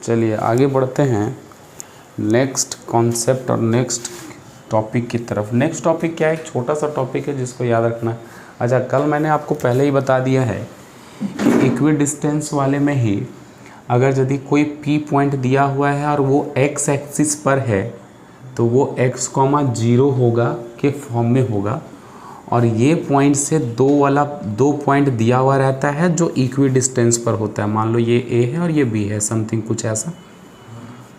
चलिए आगे बढ़ते हैं नेक्स्ट कॉन्सेप्ट और नेक्स्ट टॉपिक की तरफ। नेक्स्ट टॉपिक क्या है, एक छोटा सा टॉपिक है जिसको याद रखना है। अच्छा, कल मैंने आपको पहले ही बता दिया है कि इक्वी डिस्टेंस वाले में ही अगर यदि कोई P पॉइंट दिया हुआ है और वो x एक्सिस पर है तो वो x, 0 होगा के फॉर्म में होगा, और ये पॉइंट से दो पॉइंट दिया हुआ रहता है जो इक्वी डिस्टेंस पर होता है। मान लो ये A है और ये B है, समथिंग कुछ ऐसा,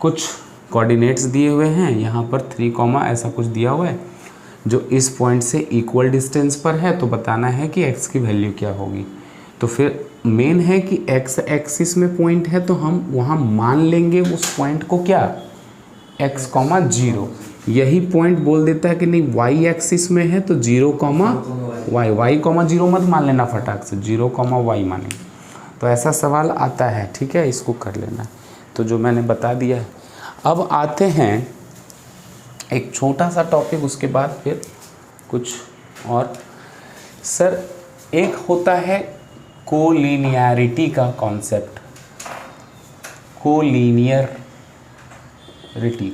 कुछ कोऑर्डिनेट्स दिए हुए हैं यहाँ पर 3, ऐसा कुछ दिया हुआ है जो इस पॉइंट से इक्वल डिस्टेंस पर है। तो बताना है कि x की वैल्यू क्या होगी। तो फिर मेन है कि x एक्सिस में पॉइंट है तो हम वहाँ मान लेंगे उस पॉइंट को क्या, x, 0। यही पॉइंट बोल देता है कि नहीं y एक्सिस में है तो 0, y, 0 मत मान लेना फटाक से, 0, y माने। तो ऐसा सवाल आता है, ठीक है, इसको कर लेना। तो जो मैंने बता दिया है। अब आते हैं एक छोटा सा टॉपिक, उसके बाद फिर कुछ और। सर, एक होता है कोलिनियरिटी का कॉन्सेप्ट,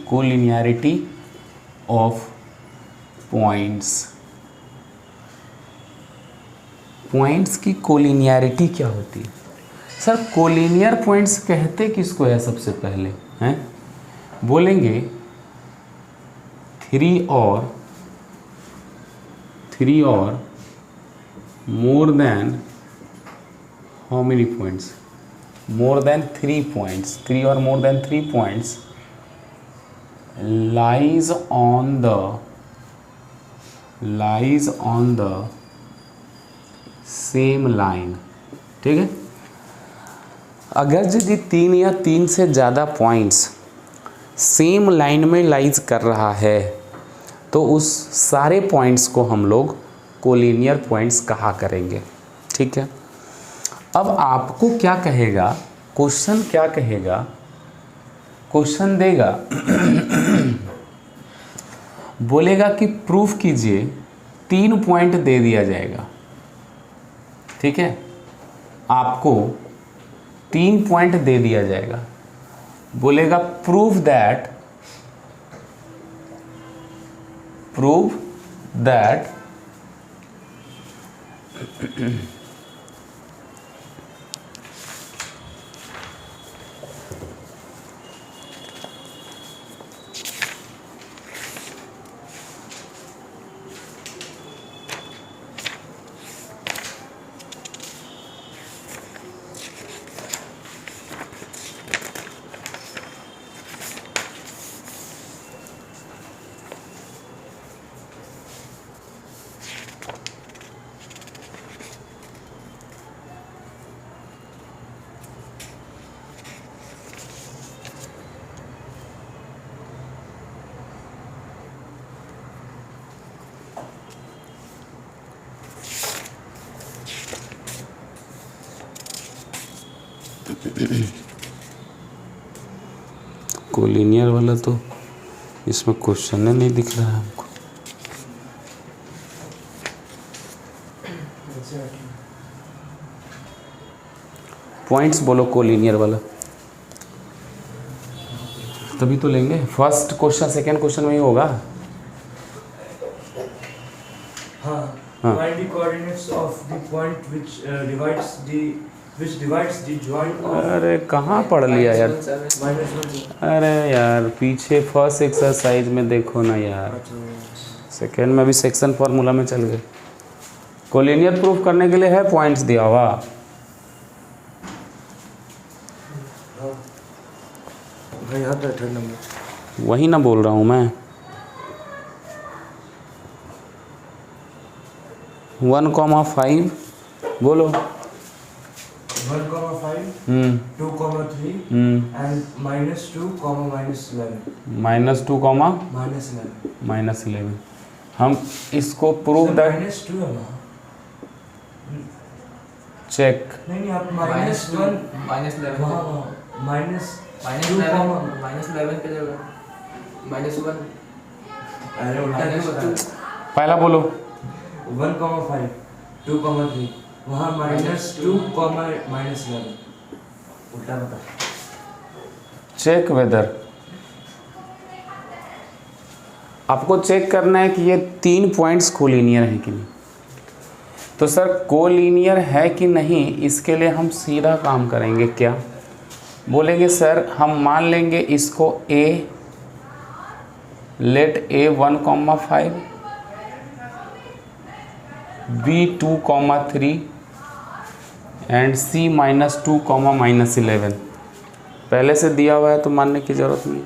कोलिनियरिटी ऑफ पॉइंट्स की कोलिनियरिटी क्या होती है? सर, कोलिनियर पॉइंट्स कहते किसको है? सबसे पहले हैं बोलेंगे 3 और more than how many points, more than 3 points, 3 और more than 3 points lies on the same line। ठीक है, अगर यदि 3 या 3 से ज़्यादा पॉइंट्स सेम लाइन में लाइज कर रहा है तो उस सारे पॉइंट्स को हम लोग कोलिनियर पॉइंट्स कहा करेंगे। ठीक है, अब आपको क्या कहेगा, क्वेश्चन क्या कहेगा, क्वेश्चन देगा बोलेगा कि प्रूफ कीजिए, 3 पॉइंट दे दिया जाएगा। ठीक है, आपको 3 पॉइंट दे दिया जाएगा, बोलेगा प्रूफ दैट कोलिनियर वाला तो इसमें क्वेश्चन नहीं दिख रहा है हमको। पॉइंट्स बोलो कोलिनियर वाला, तभी तो लेंगे। फर्स्ट क्वेश्चन सेकंड क्वेश्चन में ही होगा। Find the coordinates of the point which divides the joint of। अरे कहाँ पढ़ लिया यार, अरे यार पीछे फर्स्ट एक्सरसाइज में देखो ना यार, सेकेंड में भी सेक्शन फार्मूला में चल गए। कोलिनियर प्रूफ करने के लिए है पॉइंट्स दिया हुआ, वही ना बोल रहा हूँ मैं। 1,5 बोलो। 1,5 2, 3 and -2, -11 -11 हम इसको प्रूव दैट -2 है ना, चेक नहीं आप -1 -11 -11 के जगह -1 अरे उल्टा नहीं बता, पहला बोलो 1,5 2, 3 वहाँ -2, -11 उल्टा बता। चेक वेदर, आपको चेक करना है कि ये 3 पॉइंट्स कोलिनियर हैं कि नहीं। तो सर कोलिनियर है कि नहीं, इसके लिए हम सीधा काम करेंगे, क्या बोलेंगे सर, हम मान लेंगे इसको A, let A 1,5, B 2,3 and C -2, -11। पहले से दिया हुआ है तो मानने की ज़रूरत नहीं।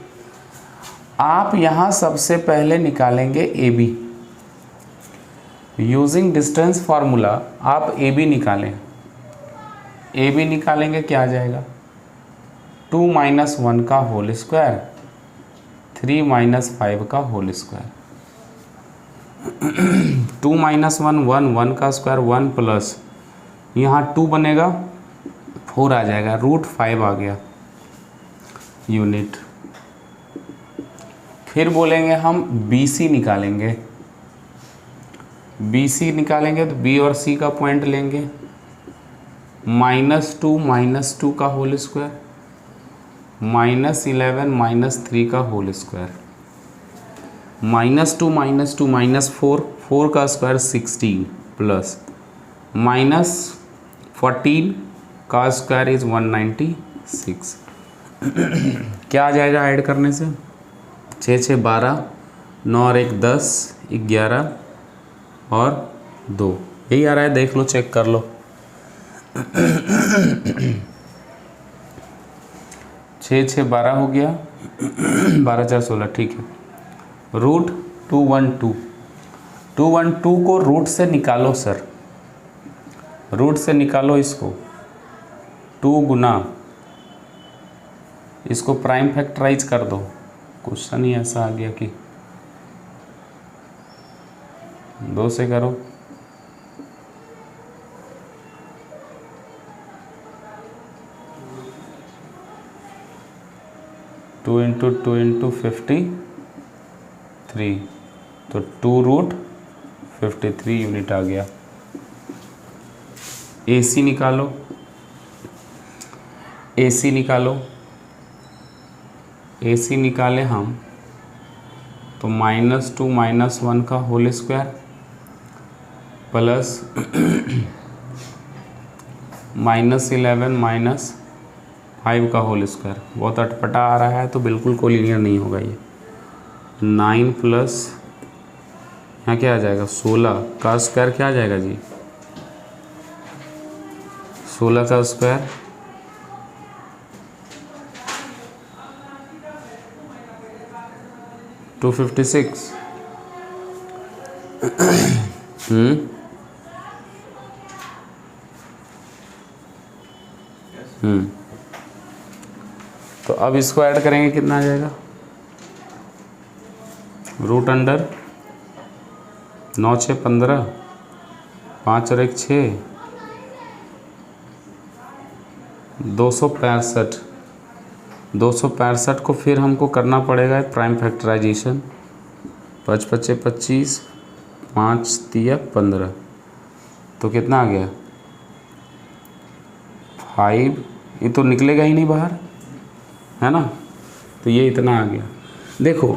आप यहाँ सबसे पहले निकालेंगे AB, यूजिंग डिस्टेंस फार्मूला आप AB निकालें। AB निकालेंगे क्या आ जाएगा, 2 - 1 का होल स्क्वायर, 3 - 5 का होल स्क्वायर। 2 - 1 1, 1 का स्क्वायर 1 प्लस यहाँ 2 बनेगा 4 आ जाएगा, √5 आ गया यूनिट। फिर बोलेंगे हम BC निकालेंगे। BC निकालेंगे तो B और C का पॉइंट लेंगे, -2 - 2 का होल स्क्वायर, -11 - 3 का होल स्क्वायर, -2 - 2 -4, 4 का स्क्वायर 16 प्लस -14 का स्क्वायर इज 196। क्या आ जाएगा ऐड करने से, 6 6 12, 9 और 1 10, 11 और 2, यही आ रहा है, देख लो चेक कर लो। 6 6 12 हो गया, 12 4 16, ठीक है। √212, 212 को रूट से निकालो सर, रूट से निकालो इसको, 2 गुना इसको प्राइम फैक्टराइज कर दो। क्वेश्चन ही ऐसा आ गया कि 2 से करो, टू इंटू 53, तो 2√53 यूनिट आ गया। AC निकालो, AC निकालो, AC निकाले हम तो -2 - 1 का होल स्क्वायर प्लस -11 - 5 का होल स्क्वायर। बहुत अटपटा आ रहा है तो बिल्कुल कोलिनियर नहीं होगा ये। 9 प्लस यहाँ क्या आ जाएगा, 16 का स्क्वायर क्या आ जाएगा जी, 16 का स्क्वायर 256। तो अब इसको ऐड करेंगे कितना आ जाएगा, रूट अंडर 9 6 15, 5 और 1 6, 265। 265 को फिर हमको करना पड़ेगा प्राइम फैक्टराइजेशन, 5 5 25, 5 3 15, तो कितना आ गया 5, ये तो निकलेगा ही नहीं बाहर, है ना, तो ये इतना आ गया। देखो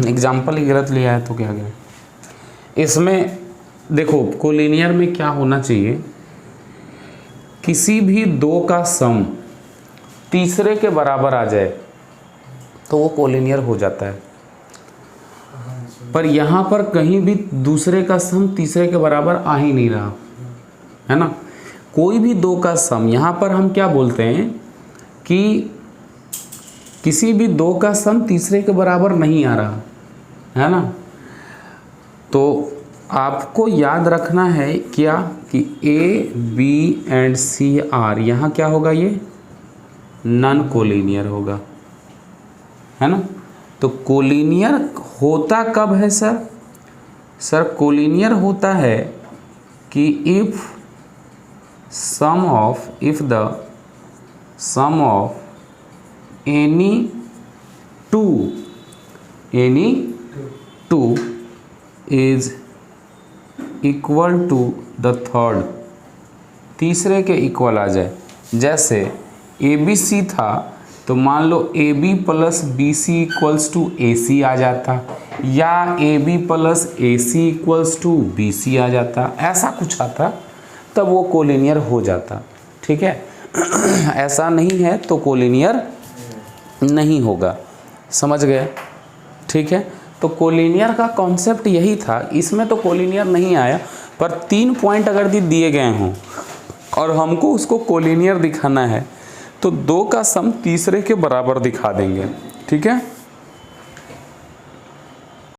एग्जाम्पल ही गलत लिया है तो क्या गया इसमें। देखो कोलिनियर में क्या होना चाहिए, किसी भी दो का सम तीसरे के बराबर आ जाए तो वो कोलिनियर हो जाता है, पर यहाँ पर कहीं भी दूसरे का सम तीसरे के बराबर आ ही नहीं रहा, है ना। कोई भी दो का सम, यहाँ पर हम क्या बोलते हैं कि किसी भी दो का सम तीसरे के बराबर नहीं आ रहा, है ना। तो आपको याद रखना है क्या कि A, B and C are, यहाँ क्या होगा, ये नॉन कोलिनियर होगा, है ना। तो कोलिनियर होता कब है सर, सर कोलिनियर होता है कि if the sum of any two is equal to the third, तीसरे के इक्वल आ जाए। जैसे ABC था तो मान लो A B plus B C equals to A C आ जाता, या A B plus A C equals to B C आ जाता, ऐसा कुछ आता, तब वो कोलिनियर हो जाता। ठीक है, ऐसा नहीं है तो कोलिनियर नहीं होगा। समझ गए? ठीक है, तो कोलिनियर का कॉन्सेप्ट यही था। इसमें तो कोलिनियर नहीं आया, पर 3 पॉइंट अगर दिए गए हों और हमको उसको कोलिनियर दिखाना है तो 2 का सम तीसरे के बराबर दिखा देंगे। ठीक है।